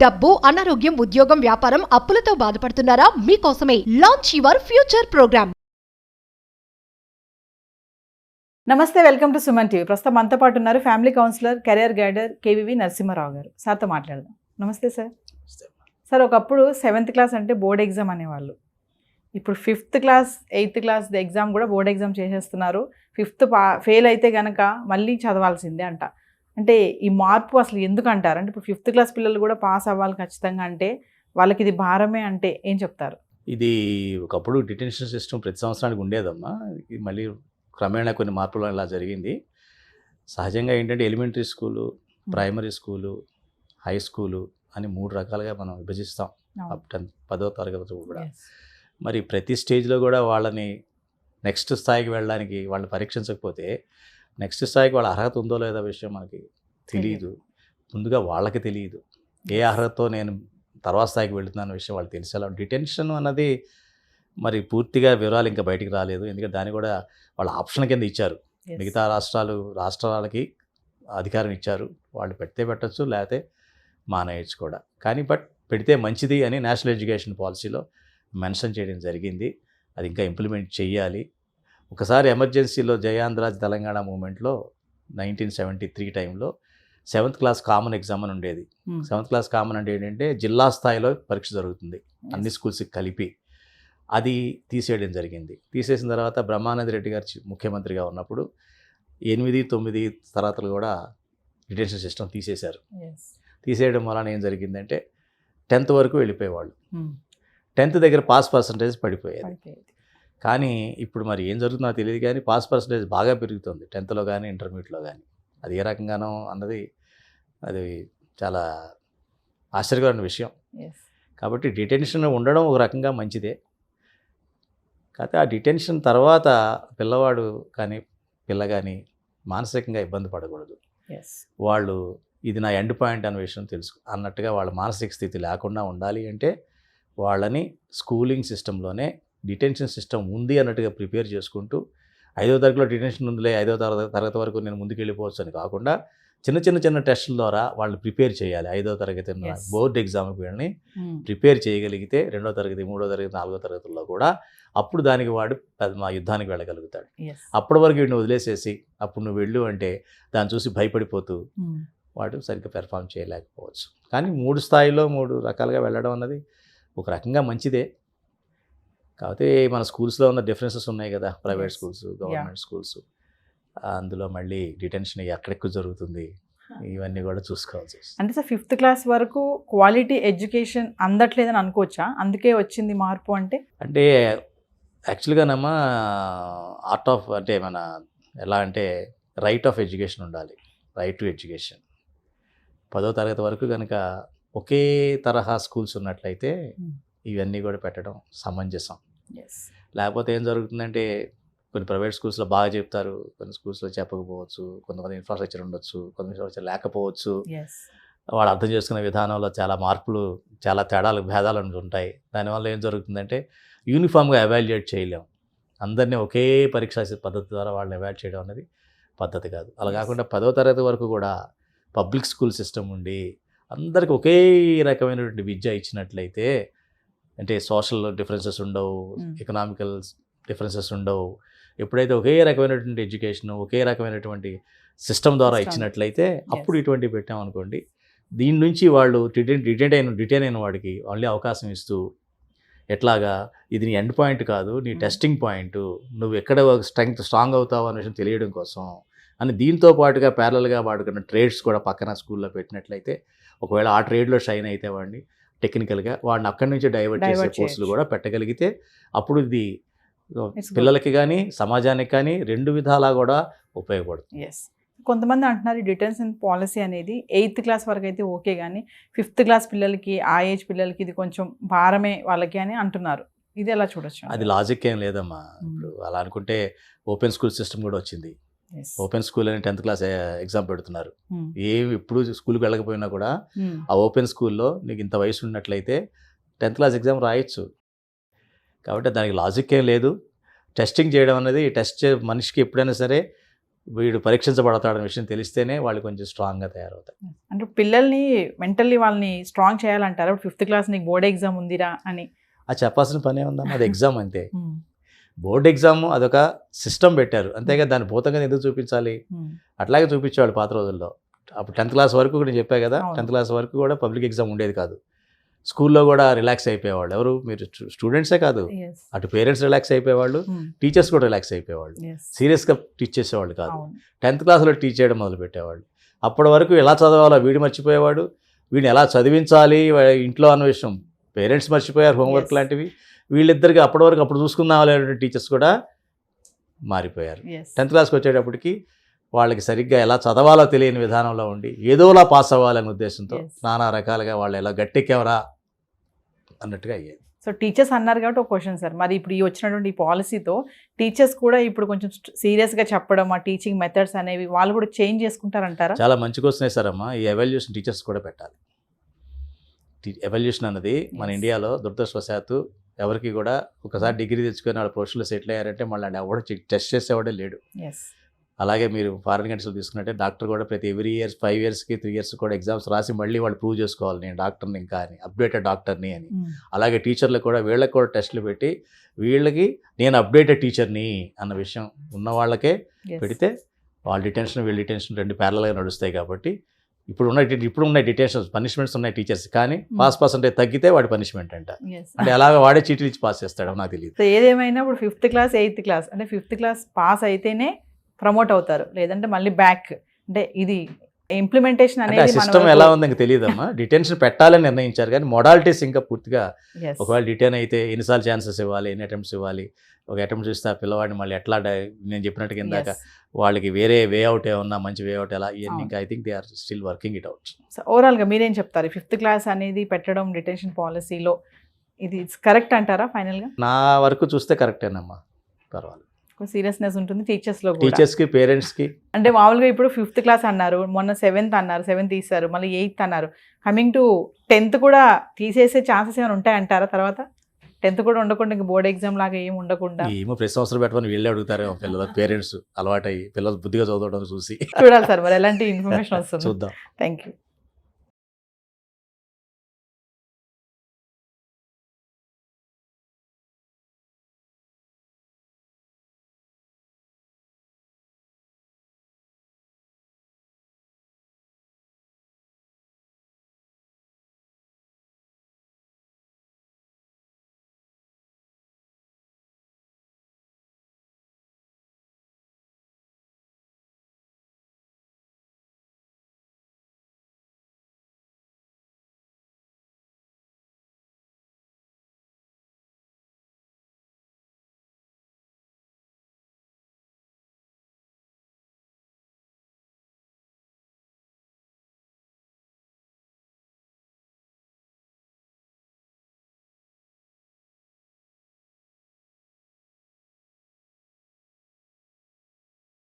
డబ్బు, అనారోగ్యం, ఉద్యోగం, వ్యాపారం, అప్పులతో బాధపడుతున్నారా? మీకోసమే లాంచ్ యువర్ ఫ్యూచర్ ప్రోగ్రామ్. నమస్తే, వెల్కమ్ టు సుమన్ టీవీ. ప్రస్తుతం మనతో పాటు ఉన్నారు family counsellor, career guider KVV Narasimharao గారు. సార్తో మాట్లాడదాం. నమస్తే సార్. సార్, ఒకప్పుడు 7th క్లాస్ అంటే బోర్డ్ ఎగ్జామ్ అనేవాళ్ళు. ఇప్పుడు 5th class 8th class exam కూడా బోర్డ్ ఎగ్జామ్ చేసేస్తున్నారు. 5th ఫెయిల్ అయితే కనుక మళ్ళీ చదవాల్సిందే అంట. అంటే ఈ మార్పు అసలు ఎందుకు అంటారు? అంటే ఇప్పుడు 5th క్లాస్ పిల్లలు కూడా పాస్ అవ్వాలి ఖచ్చితంగా అంటే వాళ్ళకి ఇది భారమే అంటే ఏం చెప్తారు? ఇది ఒకప్పుడు డిటెన్షన్ సిస్టమ్ ప్రతి సంవత్సరానికి ఉండేదమ్మా. ఇది మళ్ళీ క్రమేణా కొన్ని మార్పులు ఇలా జరిగింది. సహజంగా ఏంటంటే elementary school, primary school, high school అని 3 రకాలుగా మనం విభజిస్తాం. అప్ 10వ తరగతి కూడా. మరి ప్రతి స్టేజ్లో కూడా వాళ్ళని నెక్స్ట్ స్థాయికి వెళ్ళడానికి వాళ్ళని పరీక్షించకపోతే నెక్స్ట్ స్థాయికి వాళ్ళ అర్హత ఉందో లేదో విషయం మనకి తెలియదు. ముందుగా వాళ్ళకి తెలియదు ఏ అర్హతతో నేను తర్వాత స్థాయికి వెళుతున్నాను విషయం వాళ్ళకి తెలిసేలా. డిటెన్షన్ అన్నది మరి పూర్తిగా వివరాలు ఇంకా బయటికి రాలేదు. ఎందుకంటే దాన్ని కూడా వాళ్ళ ఆప్షన్ కింద ఇచ్చారు. మిగతా రాష్ట్రాలకి అధికారం ఇచ్చారు. వాళ్ళు పెడితే పెట్టచ్చు, లేకపోతే మానేయచ్చు కూడా. కానీ పెడితే మంచిది అని నేషనల్ ఎడ్యుకేషన్ పాలసీలో మెన్షన్ చేయడం జరిగింది. అది ఇంకా ఇంప్లిమెంట్ చేయాలి. ఒకసారి ఎమర్జెన్సీలో జయాంధ్ర తెలంగాణ మూమెంట్లో 1973 టైంలో 7th క్లాస్ కామన్ ఎగ్జామ్ అని ఉండేది. 7th క్లాస్ కామన్ అంటే ఏంటంటే జిల్లా స్థాయిలో పరీక్ష జరుగుతుంది అన్ని స్కూల్స్కి కలిపి. అది తీసేయడం జరిగింది. తీసేసిన తర్వాత బ్రహ్మానంద రెడ్డి గారు ముఖ్యమంత్రిగా ఉన్నప్పుడు 8, 9 తరగతులు కూడా డిటెన్షన్ సిస్టమ్ తీసేశారు. తీసేయడం వలన ఏం జరిగిందంటే 10th వరకు వెళ్ళిపోయేవాళ్ళు. 10th దగ్గర పాస్ పర్సంటేజ్ పడిపోయేది. కానీ ఇప్పుడు మరి ఏం జరుగుతుందో తెలియదు, కానీ పాస్ పర్సంటేజ్ బాగా పెరుగుతుంది 10thలో కానీ ఇంటర్మీడియట్లో కానీ. అది ఏ రకంగానో అన్నది అది చాలా ఆశ్చర్యకరమైన విషయం. కాబట్టి డిటెన్షన్ ఉండడం ఒక రకంగా మంచిదే. కాకపోతే ఆ డిటెన్షన్ తర్వాత పిల్లవాడు కానీ పిల్ల కానీ మానసికంగా ఇబ్బంది పడకూడదు. వాళ్ళు ఇది నా ఎండ్ పాయింట్ అనే విషయం తెలుసు అన్నట్టుగా వాళ్ళ మానసిక స్థితి లేకుండా ఉండాలి అంటే వాళ్ళని స్కూలింగ్ సిస్టంలోనే డిటెన్షన్ సిస్టమ్ ఉంది అన్నట్టుగా ప్రిపేర్ చేసుకుంటూ 5వ తరగతిలో డిటెన్షన్ ఉందిలే 5వ తరగతి వరకు నేను ముందుకు వెళ్ళిపోవచ్చు అని కాకుండా చిన్న టెస్టుల ద్వారా వాళ్ళు ప్రిపేర్ చేయాలి. 5వ తరగతి బోర్డ్ ఎగ్జామ్కి వీళ్ళని ప్రిపేర్ చేయగలిగితే 2వ తరగతి 3వ తరగతి 4వ తరగతుల్లో కూడా అప్పుడు దానికి వాడు మా యుద్ధానికి వెళ్ళగలుగుతాడు. అప్పటి వరకు వీడిని వదిలేసేసి అప్పుడు నువ్వు వెళ్ళు అంటే దాన్ని చూసి భయపడిపోతూ వాడు సరిగ్గా పెర్ఫామ్ చేయలేకపోవచ్చు. కానీ 3 స్థాయిలో 3 రకాలుగా వెళ్ళడం అన్నది ఒక రకంగా మంచిదే. కాకపోతే మన స్కూల్స్లో ఉన్న డిఫరెన్సెస్ ఉన్నాయి కదా, ప్రైవేట్ స్కూల్స్, గవర్నమెంట్ స్కూల్స్. అందులో మళ్ళీ డిటెన్షన్ ఎక్కడెక్కువ జరుగుతుంది ఇవన్నీ కూడా చూసుకోవాల్సి వస్తుంది. అంటే సార్ 5th క్లాస్ వరకు క్వాలిటీ ఎడ్యుకేషన్ అందట్లేదని అనుకోవచ్చా? అందుకే వచ్చింది మార్పు అంటే యాక్చువల్గానమ్మా ఆర్ట్ ఆఫ్ అంటే మన ఎలా అంటే రైట్ ఆఫ్ ఎడ్యుకేషన్ ఉండాలి. రైట్ టు ఎడ్యుకేషన్ 10వ తరగతి వరకు కనుక ఒకే తరహా స్కూల్స్ ఉన్నట్లయితే ఇవన్నీ కూడా పెట్టడం సమంజసం. లేకపోతే ఏం జరుగుతుందంటే కొన్ని ప్రైవేట్ స్కూల్స్లో బాగా చెప్తారు, కొన్ని స్కూల్స్లో చెప్పకపోవచ్చు, కొంతమంది ఇన్ఫ్రాస్ట్రక్చర్ ఉండొచ్చు, కొంత ఇన్ఫ్రాస్ట్రక్చర్ లేకపోవచ్చు. వాళ్ళు అర్థం చేసుకునే విధానంలో చాలా మార్పులు, చాలా భేదాలు ఉంటాయి. దానివల్ల ఏం జరుగుతుందంటే యూనిఫామ్గా ఎవాల్యుయేట్ చేయలేం. అందరినీ ఒకే పరీక్షా పద్ధతి ద్వారా వాళ్ళని ఎవాల్యుయేట్ చేయడం అనేది పద్ధతి కాదు. అలా కాకుండా 10వ తరగతి వరకు కూడా పబ్లిక్ స్కూల్ సిస్టమ్ ఉండి అందరికి ఒకే రకమైనటువంటి విద్య ఇచ్చినట్లయితే అంటే సోషల్ డిఫరెన్సెస్ ఉండవు, ఎకనామికల్ డిఫరెన్సెస్ ఉండవు. ఎప్పుడైతే ఒకే రకమైనటువంటి ఎడ్యుకేషన్ ఒకే రకమైనటువంటి సిస్టమ్ ద్వారా ఇచ్చినట్లయితే అప్పుడు ఇటువంటివి పెట్టామనుకోండి, దీని నుంచి వాళ్ళు డిటైన్ అయిన వాడికి వాళ్ళే అవకాశం ఇస్తూ ఎట్లాగా ఇది నీ ఎండ్ పాయింట్ కాదు, నీ టెస్టింగ్ పాయింట్, నువ్వు ఎక్కడ స్ట్రాంగ్ అవుతావు అనే విషయం తెలియడం కోసం అని దీంతో పాటుగా ప్యారలల్గా వాడుకున్న ట్రేడ్స్ కూడా పక్కన స్కూల్లో పెట్టినట్లయితే ఒకవేళ ఆ ట్రేడ్లో షైన్ అయితే వాడిని టెక్నికల్గా వాడిని అక్కడి నుంచి డైవర్ట్ చేసే కోర్సులు కూడా పెట్టగలిగితే అప్పుడు ఇది పిల్లలకి కానీ సమాజానికి కానీ 2 విధాలా కూడా ఉపయోగపడుతుంది. కొంతమంది అంటున్నారు డిటెన్షన్ పాలసీ అనేది 8th క్లాస్ వరకు అయితే ఓకే, కానీ 5th క్లాస్ పిల్లలకి ఆ ఏజ్ పిల్లలకి ఇది కొంచెం భారమే వాళ్ళకి అని అంటున్నారు. ఇది ఎలా చూడొచ్చు? అది లాజిక్ ఏం లేదమ్మా. ఇప్పుడు అలా అనుకుంటే ఓపెన్ స్కూల్ సిస్టమ్ కూడా వచ్చింది. ఓపెన్ స్కూల్ అని 10th క్లాస్ ఎగ్జామ్ పెడుతున్నారు. ఇప్పుడు స్కూల్కి వెళ్ళకపోయినా కూడా ఆ ఓపెన్ స్కూల్లో నీకు ఇంత వయసు ఉన్నట్లయితే 10th క్లాస్ ఎగ్జామ్ రాయొచ్చు. కాబట్టి దానికి లాజిక్ ఏం లేదు. టెస్టింగ్ చేయడం అనేది మనిషికి ఎప్పుడైనా సరే వీడు పరీక్షించబడతాడనే విషయం తెలిస్తేనే వాళ్ళు కొంచెం స్ట్రాంగ్గా తయారవుతారు. అంటే పిల్లల్ని మెంటల్లీ వాళ్ళని స్ట్రాంగ్ చేయాలంటారా? 5th క్లాస్ నీకు బోర్డ్ ఎగ్జామ్ ఉందిరా అని అది చెప్పాల్సిన పనే ఉందమ్మా, అది ఎగ్జామ్ అంతే. బోర్డు ఎగ్జామ్ అదొక సిస్టమ్ పెట్టారు, అంతేగా దాన్ని భూతంగా ఎందుకు చూపించాలి? అట్లాగే చూపించేవాళ్ళు పాత రోజుల్లో. అప్పుడు 10th క్లాస్ వరకు కూడా నేను చెప్పా కదా, 10th క్లాస్ వరకు కూడా పబ్లిక్ ఎగ్జామ్ ఉండేది కాదు. స్కూల్లో కూడా రిలాక్స్ అయిపోయేవాళ్ళు. ఎవరు? మీరు స్టూడెంట్సే కాదు, అటు పేరెంట్స్ రిలాక్స్ అయిపోయేవాళ్ళు, టీచర్స్ కూడా రిలాక్స్ అయిపోయేవాళ్ళు. సీరియస్గా టీచ్ చేసేవాళ్ళు కాదు. 10th క్లాస్లో టీచ్ చేయడం మొదలు పెట్టేవాళ్ళు. అప్పటి వరకు ఎలా చదవాలో వీడు మర్చిపోయేవాడు, వీడిని ఎలా చదివించాలి ఇంట్లో అన్న విషయం పేరెంట్స్ మర్చిపోయారు, హోంవర్క్ లాంటివి. వీళ్ళిద్దరికి అప్పటి వరకు అప్పుడు చూసుకుందాం అనేటువంటి టీచర్స్ కూడా మారిపోయారు. 10th క్లాస్కి వచ్చేటప్పటికి వాళ్ళకి సరిగ్గా ఎలా చదవాలో తెలియని విధానంలో ఉండి ఏదోలా పాస్ అవ్వాలనే ఉద్దేశంతో నానా రకాలుగా వాళ్ళు ఎలా గట్టెక్కేవరా అన్నట్టుగా అయ్యేది. సో టీచర్స్ అన్నారు కాబట్టి ఒక క్వశ్చన్ సార్, మరి ఇప్పుడు ఈ వచ్చినటువంటి ఈ పాలసీతో టీచర్స్ కూడా ఇప్పుడు కొంచెం సీరియస్గా చెప్పడం, ఆ టీచింగ్ మెథడ్స్ అనేవి వాళ్ళు కూడా చేంజ్ చేసుకుంటారంటారా? చాలా మంచి క్వశ్చన్ వేశారమ్మా. ఈ ఎవాల్యుయేషన్ టీచర్స్ కూడా పెట్టాలి. ఎవాల్యుయేషన్ అన్నది మన ఇండియాలో దురదృష్టవశాత్తు ఎవరికి కూడా ఒకసారి డిగ్రీ తెచ్చుకొని వాళ్ళ ప్రొఫెషన్లో సెటిల్ అయ్యారంటే మళ్ళీ ఎవడో టెస్ట్ చేసేవాడే లేడు. అలాగే మీరు ఫారిన్ కంట్రీస్లో తీసుకున్నట్టే డాక్టర్ కూడా ప్రతి ఎవ్రీ ఇయర్స్ 5 yearsకి 3 years కూడా ఎగ్జామ్స్ రాసి మళ్ళీ వాళ్ళు ప్రూవ్ చేసుకోవాలి నేను డాక్టర్ని ఇంకా అని, అప్డేటెడ్ డాక్టర్ని అని. అలాగే టీచర్లకు కూడా వీళ్ళకి కూడా టెస్టులు పెట్టి వీళ్ళకి నేను అప్డేటెడ్ టీచర్ని అన్న విషయం ఉన్న వాళ్ళకే పెడితే వాళ్ళ డిటెన్షన్ వీళ్ళ డిటెన్షన్ రెండు ప్యారలల్గా నడుస్తాయి. కాబట్టి ఇప్పుడు ఉన్న డిటెన్షన్స్ పనిష్మెంట్స్ ఉన్నాయి టీచర్స్, కానీ పాస్ పర్సెంటేజ్ తగ్గితే వాడి పనిష్మెంట్ అంట. అంటే అలాగే వాడే చీటీలు ఇచ్చి పాస్ చేస్తాడు నాకు తెలియదు. సో ఏదేమైనా ఇప్పుడు 5th క్లాస్ 8th క్లాస్ అంటే 5th క్లాస్ పాస్ అయితేనే ప్రమోట్ అవుతారు, లేదంటే మళ్ళీ బ్యాక్. అంటే ఇది ఇంప్లిమెంటేషన్ అనేది సిస్టమ్ ఎలా ఉందో ఇంకా తెలియదమ్మా. డిటెన్షన్ పెట్టాలని నిర్ణయించారు కానీ మోడాలిటీస్ ఇంకా పూర్తిగా, ఒకవేళ డిటైన్ అయితే ఎన్నిసార్లు ఛాన్సెస్ ఇవ్వాలి, ఎన్ని అటెంప్ట్స్ ఇవ్వాలి, ఒక అటెంప్ట్ చూస్తే ఆ పిల్లవాడిని మళ్ళీ ఎట్లా నేను చెప్పినట్టు ఇందాక వాళ్ళకి వేరే వే అవుట్ ఏమన్నా మంచి వే అవుట్ ఎలా ఇవన్నీ ఇంకా I think they are still working it out. So ఓవరాల్గా మీరేం చెప్తారు? 5th క్లాస్ అనేది పెట్టడం డిటెన్షన్ పాలసీలో ఇది కరెక్ట్ అంటారా ఫైనల్గా? నా వరకు చూస్తే కరెక్టేనమ్మా. పర్వాలేదు, సీరియస్నెస్ ఉంటుంది టీచర్స్లో, టీచర్స్కి పేరెంట్స్కి. అంటే మామూలుగా ఇప్పుడు 5th క్లాస్ అన్నారు, మొన్న 7th అన్నారు, 7th తీశారు, మళ్ళీ 8th అన్నారు, కమింగ్ టు 10th కూడా తీసేసే ఛాన్సెస్ ఏమైనా ఉంటాయంటారా? తర్వాత 10th కూడా ఉండకుండా ఇంకా బోర్డ్ ఎగ్జామ్ లాగా ఏమి ఉండకుండా ఏమో ప్రతి సంవత్సరం పెట్టమని వీళ్ళే అడుగుతారేమో పిల్లలు, పేరెంట్స్ అలవాటు అయ్యి పిల్లలు బుద్ధిగా చదవడం చూసి చూడాలి సార్ మరి ఎలాంటి ఇన్ఫర్మేషన్ వస్తుంది. చూద్దాం. Thank you.